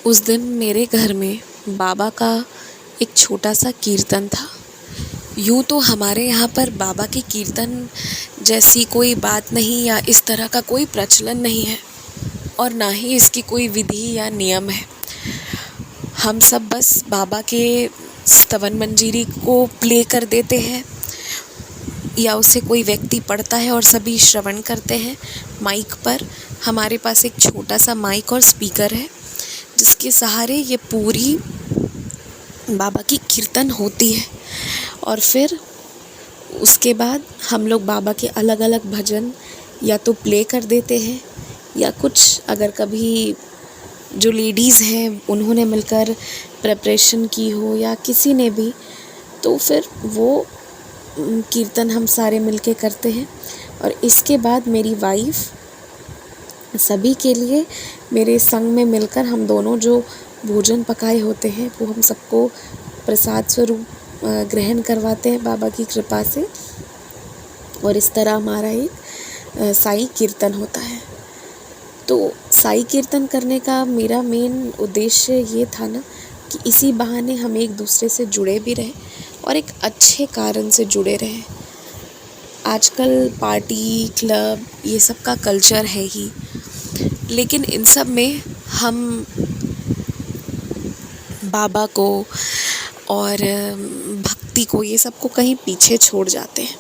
उस दिन मेरे घर में बाबा का एक छोटा सा कीर्तन था। यूँ तो हमारे यहाँ पर बाबा के कीर्तन जैसी कोई बात नहीं या इस तरह का कोई प्रचलन नहीं है और ना ही इसकी कोई विधि या नियम है। हम सब बस बाबा के स्तवन मंजीरी को प्ले कर देते हैं या उसे कोई व्यक्ति पढ़ता है और सभी श्रवण करते हैं माइक पर। हमारे पास एक छोटा सा माइक और स्पीकर है जिसके सहारे ये पूरी बाबा की कीर्तन होती है। और फिर उसके बाद हम लोग बाबा के अलग अलग भजन या तो प्ले कर देते हैं या कुछ अगर कभी जो लेडीज़ हैं उन्होंने मिलकर प्रिपरेशन की हो या किसी ने भी, तो फिर वो कीर्तन हम सारे मिलके करते हैं। और इसके बाद मेरी वाइफ सभी के लिए मेरे संग में मिलकर हम दोनों जो भोजन पकाए होते हैं वो हम सबको प्रसाद स्वरूप ग्रहण करवाते हैं बाबा की कृपा से। और इस तरह हमारा एक साई कीर्तन होता है। तो साई कीर्तन करने का मेरा मेन उद्देश्य ये था ना कि इसी बहाने हम एक दूसरे से जुड़े भी रहें और एक अच्छे कारण से जुड़े रहें। आजकल पार्टी क्लब ये सब का कल्चर है ही, लेकिन इन सब में हम बाबा को और भक्ति को ये सब को कहीं पीछे छोड़ जाते हैं।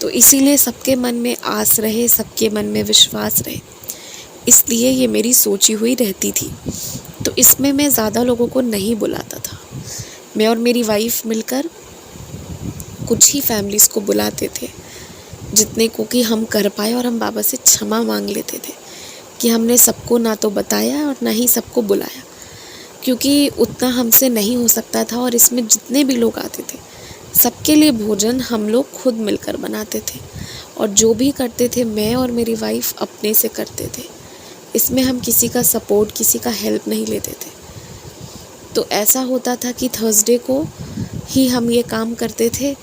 तो इसीलिए सबके मन में आस रहे, सबके मन में विश्वास रहे, इसलिए ये मेरी सोची हुई रहती थी। तो इसमें मैं ज़्यादा लोगों को नहीं बुलाता था। मैं और मेरी वाइफ मिलकर कुछ ही फैमिलीज़ को बुलाते थे, जितने को कि हम कर पाए, और हम बाबा से क्षमा मांग लेते थे कि हमने सबको ना तो बताया और ना ही सबको बुलाया, क्योंकि उतना हमसे नहीं हो सकता था। और इसमें जितने भी लोग आते थे सबके लिए भोजन हम लोग खुद मिलकर बनाते थे, और जो भी करते थे मैं और मेरी वाइफ अपने से करते थे। इसमें हम किसी का सपोर्ट, किसी का हेल्प नहीं लेते थे। तो ऐसा होता था कि थर्सडे को ही हम ये काम करते थे,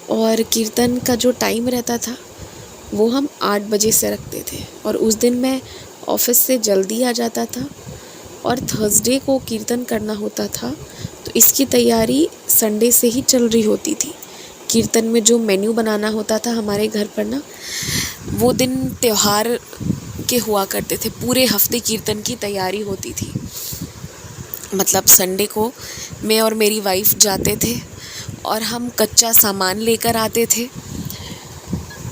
और कीर्तन का जो टाइम रहता था वो हम 8 बजे से रखते थे। और उस दिन मैं ऑफिस से जल्दी आ जाता था और थर्सडे को कीर्तन करना होता था, तो इसकी तैयारी संडे से ही चल रही होती थी। कीर्तन में जो मेन्यू बनाना होता था हमारे घर पर ना, वो दिन त्यौहार के हुआ करते थे। पूरे हफ्ते कीर्तन की तैयारी होती थी। मतलब संडे को मैं और मेरी वाइफ जाते थे और हम कच्चा सामान लेकर आते थे,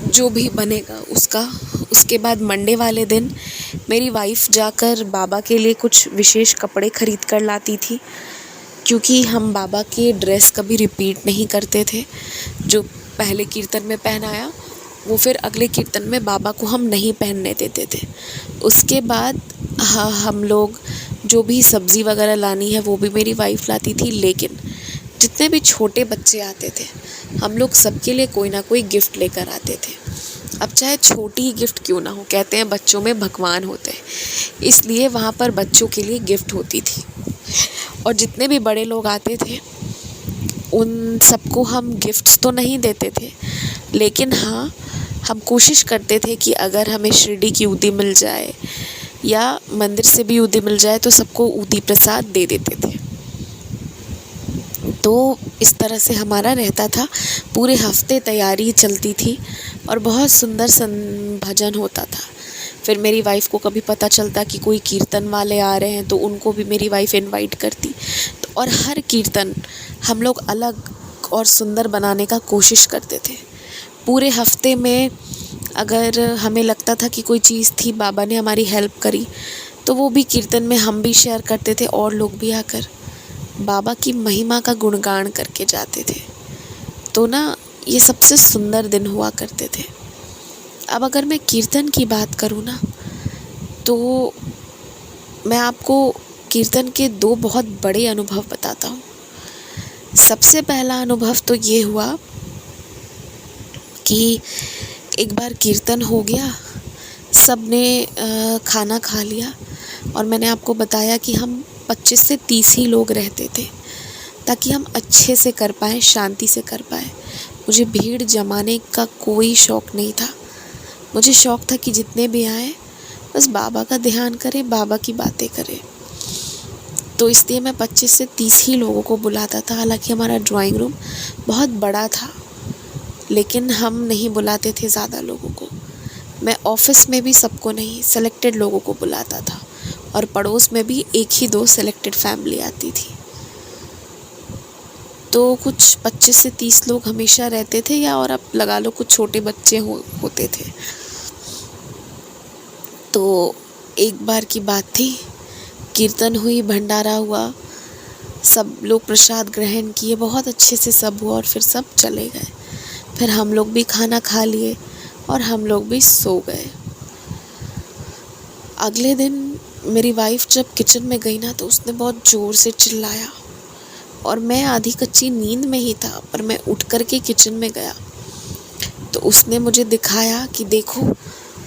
जो भी बनेगा उसका। उसके बाद मंडे वाले दिन मेरी वाइफ जाकर बाबा के लिए कुछ विशेष कपड़े खरीद कर लाती थी, क्योंकि हम बाबा के ड्रेस कभी रिपीट नहीं करते थे। जो पहले कीर्तन में पहनाया वो फिर अगले कीर्तन में बाबा को हम नहीं पहनने देते थे। उसके बाद हम लोग जो भी सब्ज़ी वगैरह लानी है वो भी मेरी वाइफ लाती थी, लेकिन जितने भी छोटे बच्चे आते थे हम लोग सबके लिए कोई ना कोई गिफ्ट लेकर आते थे। अब चाहे छोटी ही गिफ्ट क्यों ना हो, कहते हैं बच्चों में भगवान होते हैं, इसलिए वहाँ पर बच्चों के लिए गिफ्ट होती थी। और जितने भी बड़े लोग आते थे उन सबको हम गिफ्ट्स तो नहीं देते थे, लेकिन हाँ हम कोशिश करते थे कि अगर हमें शिरडी की ऊदी मिल जाए या मंदिर से भी ऊदी मिल जाए तो सबको ऊदी प्रसाद दे देते थे। तो इस तरह से हमारा रहता था। पूरे हफ्ते तैयारी चलती थी और बहुत सुंदर भजन होता था। फिर मेरी वाइफ को कभी पता चलता कि कोई कीर्तन वाले आ रहे हैं तो उनको भी मेरी वाइफ इनवाइट करती। तो और हर कीर्तन हम लोग अलग और सुंदर बनाने का कोशिश करते थे। पूरे हफ्ते में अगर हमें लगता था कि कोई चीज़ थी बाबा ने हमारी हेल्प करी, तो वो भी कीर्तन में हम भी शेयर करते थे और लोग भी आकर बाबा की महिमा का गुणगान करके जाते थे। तो ना ये सबसे सुंदर दिन हुआ करते थे। अब अगर मैं कीर्तन की बात करूँ ना, तो मैं आपको कीर्तन के 2 बहुत बड़े अनुभव बताता हूँ। सबसे पहला अनुभव तो ये हुआ कि एक बार कीर्तन हो गया, सब ने खाना खा लिया, और मैंने आपको बताया कि हम 25 से 30 ही लोग रहते थे ताकि हम अच्छे से कर पाएँ, शांति से कर पाएँ। मुझे भीड़ जमाने का कोई शौक़ नहीं था। मुझे शौक़ था कि जितने भी आए बस बाबा का ध्यान करें, बाबा की बातें करें। तो इसलिए मैं 25 से 30 ही लोगों को बुलाता था। हालांकि हमारा ड्राइंग रूम बहुत बड़ा था, लेकिन हम नहीं बुलाते थे ज़्यादा लोगों को। मैं ऑफिस में भी सबको नहीं, सेलेक्टेड लोगों को बुलाता था, और पड़ोस में भी 1 ही 2 सेलेक्टेड फैमिली आती थी। तो कुछ 25 से 30 लोग हमेशा रहते थे, या और अब लगा लो कुछ छोटे बच्चे होते थे। तो एक बार की बात थी, कीर्तन हुई, भंडारा हुआ, सब लोग प्रसाद ग्रहण किए, बहुत अच्छे से सब हुआ और फिर सब चले गए। फिर हम लोग भी खाना खा लिए और हम लोग भी सो गए। अगले दिन मेरी वाइफ जब किचन में गई ना, तो उसने बहुत ज़ोर से चिल्लाया, और मैं आधी कच्ची नींद में ही था, पर मैं उठ कर के किचन में गया। तो उसने मुझे दिखाया कि देखो,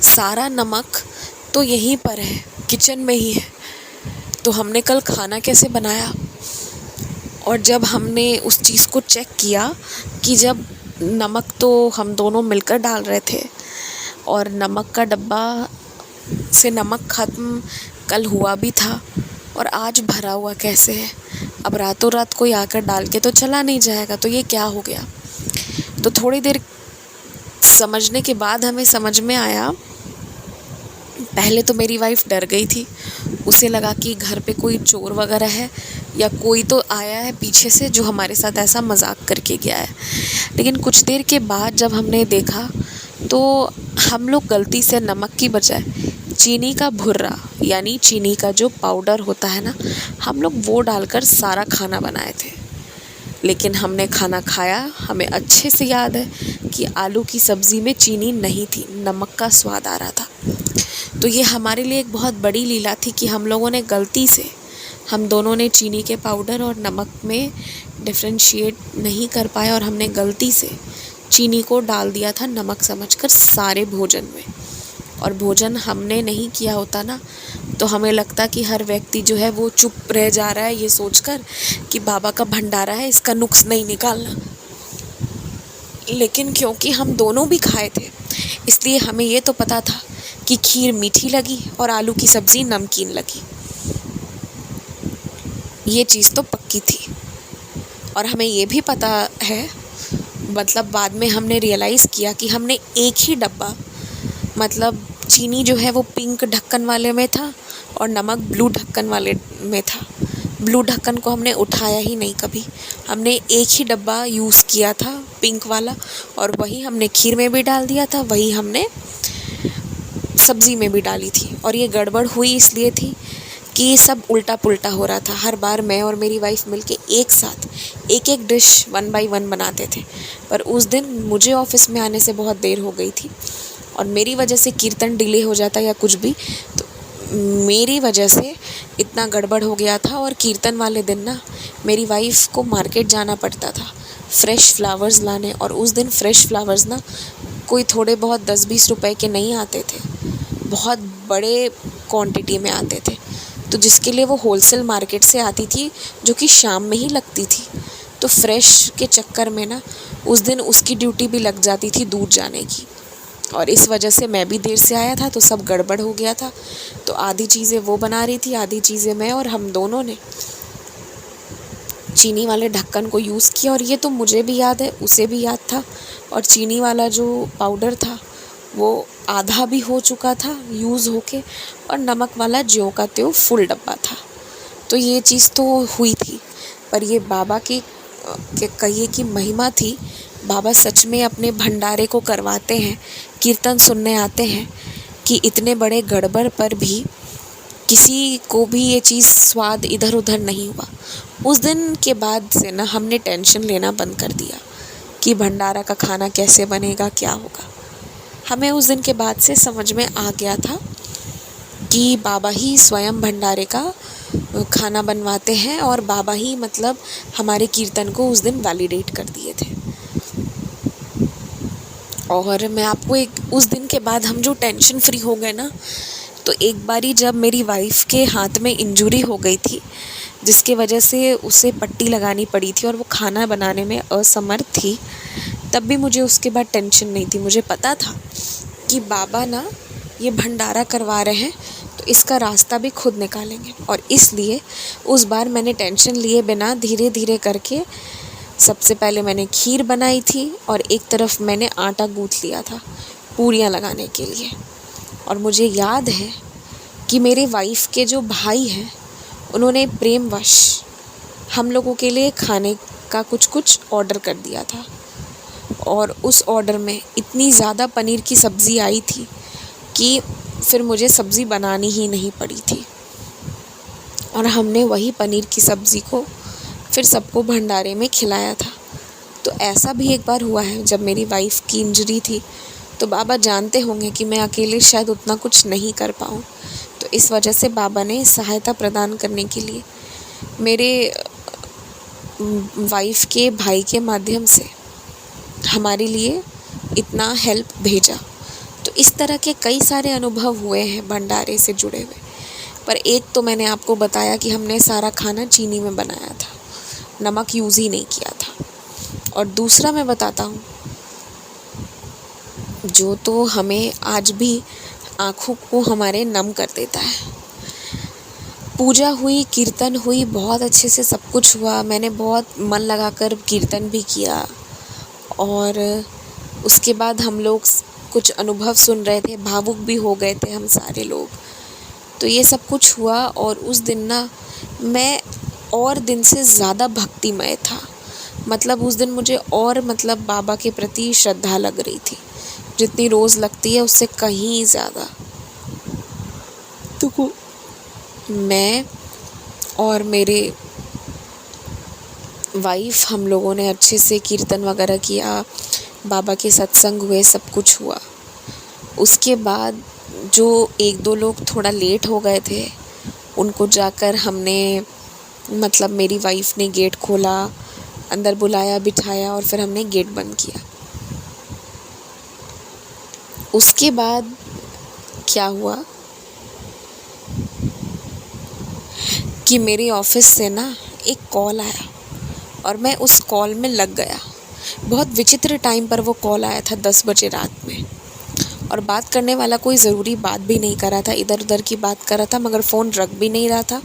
सारा नमक तो यहीं पर है, किचन में ही है। तो हमने कल खाना कैसे बनाया? और जब हमने उस चीज़ को चेक किया कि जब नमक तो हम दोनों मिलकर डाल रहे थे, और नमक का डब्बा से नमक ख़त्म कल हुआ भी था, और आज भरा हुआ कैसे है? अब रातों रात कोई आकर डाल के तो चला नहीं जाएगा, तो ये क्या हो गया? तो थोड़ी देर समझने के बाद हमें समझ में आया। पहले तो मेरी वाइफ डर गई थी, उसे लगा कि घर पे कोई चोर वगैरह है, या कोई तो आया है पीछे से जो हमारे साथ ऐसा मजाक करके गया है। लेकिन कुछ देर के बाद जब हमने देखा, तो हम लोग गलती से नमक की बजाय चीनी का भुर्रा, यानी चीनी का जो पाउडर होता है ना, हम लोग वो डालकर सारा खाना बनाए थे। लेकिन हमने खाना खाया, हमें अच्छे से याद है कि आलू की सब्ज़ी में चीनी नहीं थी, नमक का स्वाद आ रहा था। तो ये हमारे लिए एक बहुत बड़ी लीला थी कि हम लोगों ने गलती से, हम दोनों ने चीनी के पाउडर और नमक में डिफ्रेंशिएट नहीं कर पाए, और हमने गलती से चीनी को डाल दिया था नमक समझकर सारे भोजन में। और भोजन हमने नहीं किया होता ना, तो हमें लगता कि हर व्यक्ति जो है वो चुप रह जा रहा है, ये सोचकर कि बाबा का भंडारा है, इसका नुक्स नहीं निकालना। लेकिन क्योंकि हम दोनों भी खाए थे, इसलिए हमें ये तो पता था कि खीर मीठी लगी और आलू की सब्ज़ी नमकीन लगी। ये चीज़ तो पक्की थी। और हमें ये भी पता है, मतलब बाद में हमने रियलाइज़ किया कि हमने एक ही डब्बा, मतलब चीनी जो है वो पिंक ढक्कन वाले में था और नमक ब्लू ढक्कन वाले में था। ब्लू ढक्कन को हमने उठाया ही नहीं कभी, हमने एक ही डब्बा यूज़ किया था पिंक वाला, और वही हमने खीर में भी डाल दिया था, वही हमने सब्ज़ी में भी डाली थी। और ये गड़बड़ हुई इसलिए थी कि ये सब उल्टा पुल्टा हो रहा था। हर बार मैं और मेरी वाइफ मिलके एक साथ एक एक डिश 1 बाय 1 बनाते थे, पर उस दिन मुझे ऑफिस में आने से बहुत देर हो गई थी, और मेरी वजह से कीर्तन डिले हो जाता या कुछ भी, तो मेरी वजह से इतना गड़बड़ हो गया था। और कीर्तन वाले दिन ना मेरी वाइफ को मार्केट जाना पड़ता था फ्रेश फ्लावर्स लाने, और उस दिन फ्रेश फ्लावर्स ना कोई थोड़े बहुत 10-20 रुपए के नहीं आते थे, बहुत बड़े क्वांटिटी में आते थे। तो जिसके लिए वो होलसेल मार्केट से आती थी, जो कि शाम में ही लगती थी। तो फ्रेश के चक्कर में ना उस दिन उसकी ड्यूटी भी लग जाती थी दूर जाने की, और इस वजह से मैं भी देर से आया था, तो सब गड़बड़ हो गया था। तो आधी चीज़ें वो बना रही थी, आधी चीज़ें मैं, और हम दोनों ने चीनी वाले ढक्कन को यूज़ किया। और ये तो मुझे भी याद है, उसे भी याद था। और चीनी वाला जो पाउडर था वो आधा भी हो चुका था यूज़ होके, और नमक वाला ज्यों का त्यों फुल डब्बा था। तो ये चीज़ तो हुई थी, पर ये बाबा की कहिए कि महिमा थी। बाबा सच में अपने भंडारे को करवाते हैं, कीर्तन सुनने आते हैं, कि इतने बड़े गड़बड़ पर भी किसी को भी ये चीज़ स्वाद इधर उधर नहीं हुआ। उस दिन के बाद से ना हमने टेंशन लेना बंद कर दिया कि भंडारा का खाना कैसे बनेगा, क्या होगा। हमें उस दिन के बाद से समझ में आ गया था कि बाबा ही स्वयं भंडारे का खाना बनवाते हैं, और बाबा ही मतलब हमारे कीर्तन को उस दिन वैलिडेट कर दिए थे। और मैं आपको उस दिन के बाद हम जो टेंशन फ्री हो गए ना, तो एक बारी जब मेरी वाइफ के हाथ में इंजरी हो गई थी, जिसके वजह से उसे पट्टी लगानी पड़ी थी और वो खाना बनाने में असमर्थ थी, तब भी मुझे उसके बाद टेंशन नहीं थी। मुझे पता था कि बाबा ना ये भंडारा करवा रहे हैं तो इसका रास्ता भी खुद निकालेंगे। और इसलिए उस बार मैंने टेंशन लिए बिना धीरे धीरे करके सबसे पहले मैंने खीर बनाई थी और एक तरफ मैंने आटा गूँथ लिया था पूरियाँ लगाने के लिए। और मुझे याद है कि मेरे वाइफ़ के जो भाई हैं उन्होंने प्रेमवश हम लोगों के लिए खाने का कुछ ऑर्डर कर दिया था। और उस ऑर्डर में इतनी ज़्यादा पनीर की सब्ज़ी आई थी कि फिर मुझे सब्ज़ी बनानी ही नहीं पड़ी थी। और हमने वही पनीर की सब्ज़ी को फिर सबको भंडारे में खिलाया था। तो ऐसा भी एक बार हुआ है जब मेरी वाइफ़ की इंजरी थी, तो बाबा जानते होंगे कि मैं अकेले शायद उतना कुछ नहीं कर पाऊँ। तो इस वजह से बाबा ने सहायता प्रदान करने के लिए मेरे वाइफ़ के भाई के माध्यम से हमारे लिए इतना हेल्प भेजा। तो इस तरह के कई सारे अनुभव हुए हैं भंडारे से जुड़े हुए। पर एक तो मैंने आपको बताया कि हमने सारा खाना चीनी में बनाया था, नमक यूज़ ही नहीं किया था। और दूसरा मैं बताता हूँ जो तो हमें आज भी आँखों को हमारे नम कर देता है। पूजा हुई, कीर्तन हुई, बहुत अच्छे से सब कुछ हुआ। मैंने बहुत मन लगाकर कीर्तन भी किया और उसके बाद हम लोग कुछ अनुभव सुन रहे थे, भावुक भी हो गए थे हम सारे लोग। तो ये सब कुछ हुआ और उस दिन ना मैं और दिन से ज़्यादा भक्तिमय था। मतलब उस दिन मुझे और बाबा के प्रति श्रद्धा लग रही थी, जितनी रोज़ लगती है उससे कहीं ज़्यादा। तो मैं और मेरे वाइफ़ हम लोगों ने अच्छे से कीर्तन वगैरह किया, बाबा के सत्संग हुए, सब कुछ हुआ। उसके बाद जो एक दो लोग थोड़ा लेट हो गए थे उनको जाकर हमने मेरी वाइफ़ ने गेट खोला, अंदर बुलाया, बिठाया और फिर हमने गेट बंद किया। उसके बाद क्या हुआ कि मेरे ऑफ़िस से ना एक कॉल आया और मैं उस कॉल में लग गया। बहुत विचित्र टाइम पर वो कॉल आया था, 10 बजे रात में। और बात करने वाला कोई ज़रूरी बात भी नहीं कर रहा था, इधर उधर की बात कर रहा था, मगर फ़ोन रख भी नहीं रहा था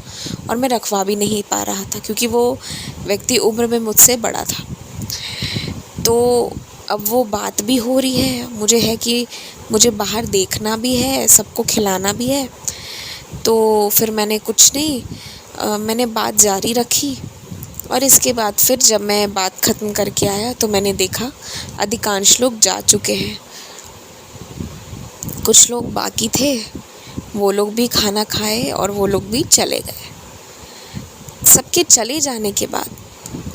और मैं रखवा भी नहीं पा रहा था क्योंकि वो व्यक्ति उम्र में मुझसे बड़ा था। तो अब वो बात भी हो रही है, मुझे है कि मुझे बाहर देखना भी है, सबको खिलाना भी है। तो फिर मैंने कुछ नहीं, मैंने बात जारी रखी। और इसके बाद फिर जब मैं बात ख़त्म करके आया तो मैंने देखा अधिकांश लोग जा चुके हैं। कुछ लोग बाकी थे, वो लोग भी खाना खाए और वो लोग भी चले गए। सबके चले जाने के बाद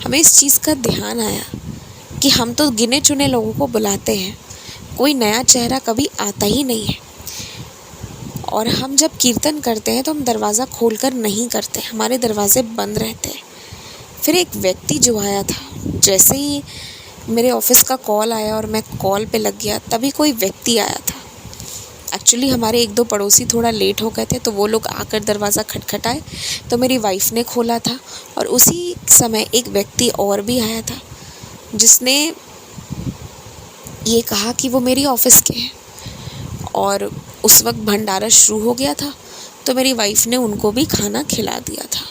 हमें इस चीज़ का ध्यान आया कि हम तो गिने चुने लोगों को बुलाते हैं, कोई नया चेहरा कभी आता ही नहीं है। और हम जब कीर्तन करते हैं तो हम दरवाज़ा खोलकर नहीं करते, हमारे दरवाज़े बंद रहते हैं। फिर एक व्यक्ति जो आया था, जैसे ही मेरे ऑफ़िस का कॉल आया और मैं कॉल पे लग गया, तभी कोई व्यक्ति आया था। एक्चुअली हमारे एक दो पड़ोसी थोड़ा लेट हो गए थे, तो वो लोग आकर दरवाज़ा खटखटाए तो मेरी वाइफ़ ने खोला था। और उसी समय एक व्यक्ति और भी आया था जिसने ये कहा कि वो मेरी ऑफ़िस के हैं। और उस वक्त भंडारा शुरू हो गया था, तो मेरी वाइफ़ ने उनको भी खाना खिला दिया था।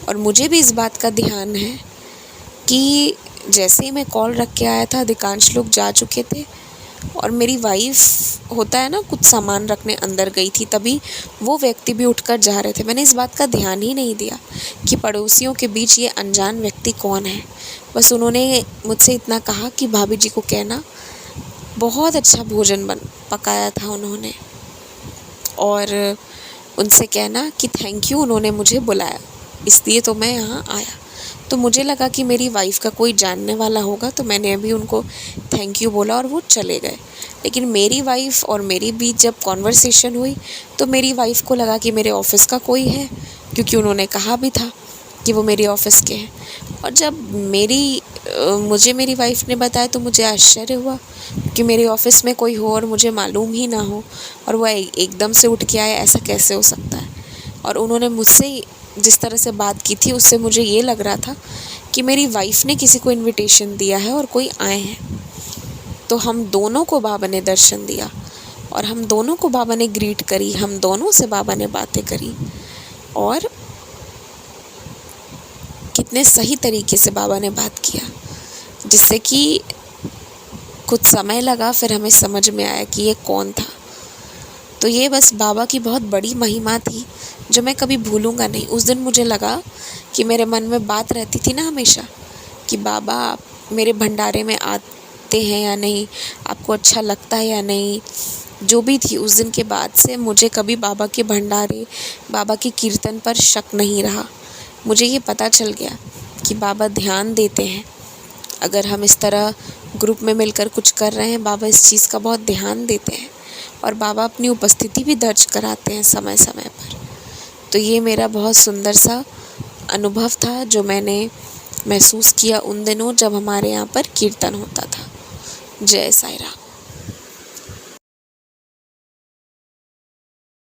और मुझे भी इस बात का ध्यान है कि जैसे ही मैं कॉल रख के आया था, अधिकांश लोग जा चुके थे और मेरी वाइफ़ होता है ना कुछ सामान रखने अंदर गई थी, तभी वो व्यक्ति भी उठकर जा रहे थे। मैंने इस बात का ध्यान ही नहीं दिया कि पड़ोसियों के बीच ये अनजान व्यक्ति कौन है। बस उन्होंने मुझसे इतना कहा कि भाभी जी को कहना बहुत अच्छा भोजन पकाया था उन्होंने, और उनसे कहना कि थैंक यू, उन्होंने मुझे बुलाया इसलिए तो मैं यहाँ आया। तो मुझे लगा कि मेरी वाइफ़ का कोई जानने वाला होगा, तो मैंने अभी उनको थैंक यू बोला और वो चले गए। लेकिन मेरी वाइफ़ और मेरी बीच जब कॉन्वर्सेशन हुई तो मेरी वाइफ़ को लगा कि मेरे ऑफ़िस का कोई है, क्योंकि उन्होंने कहा भी था कि वो मेरे ऑफ़िस के हैं। और जब मुझे मेरी वाइफ़ ने बताया तो मुझे आश्चर्य हुआ कि मेरे ऑफ़िस में कोई हो और मुझे मालूम ही ना हो, और वह एकदम से उठ के आए, ऐसा कैसे हो सकता है। और उन्होंने मुझसे जिस तरह से बात की थी उससे मुझे ये लग रहा था कि मेरी वाइफ़ ने किसी को इनविटेशन दिया है और कोई आए हैं। तो हम दोनों को बाबा ने दर्शन दिया और हम दोनों को बाबा ने ग्रीट करी, हम दोनों से बाबा ने बातें करी और कितने सही तरीके से बाबा ने बात किया, जिससे कि कुछ समय लगा, फिर हमें समझ में आया कि ये कौन था। तो ये बस बाबा की बहुत बड़ी महिमा थी जो मैं कभी भूलूंगा नहीं। उस दिन मुझे लगा कि मेरे मन में बात रहती थी ना हमेशा कि बाबा मेरे भंडारे में आते हैं या नहीं, आपको अच्छा लगता है या नहीं। जो भी थी, उस दिन के बाद से मुझे कभी बाबा के भंडारे, बाबा के कीर्तन पर शक नहीं रहा। मुझे ये पता चल गया कि बाबा ध्यान देते हैं। अगर हम इस तरह ग्रुप में मिलकर कुछ कर रहे हैं, बाबा इस चीज़ का बहुत ध्यान देते हैं और बाबा अपनी उपस्थिति भी दर्ज कराते हैं समय समय पर। तो ये मेरा बहुत सुंदर सा अनुभव था जो मैंने महसूस किया उन दिनों जब हमारे यहाँ पर कीर्तन होता था। जय साईं राम।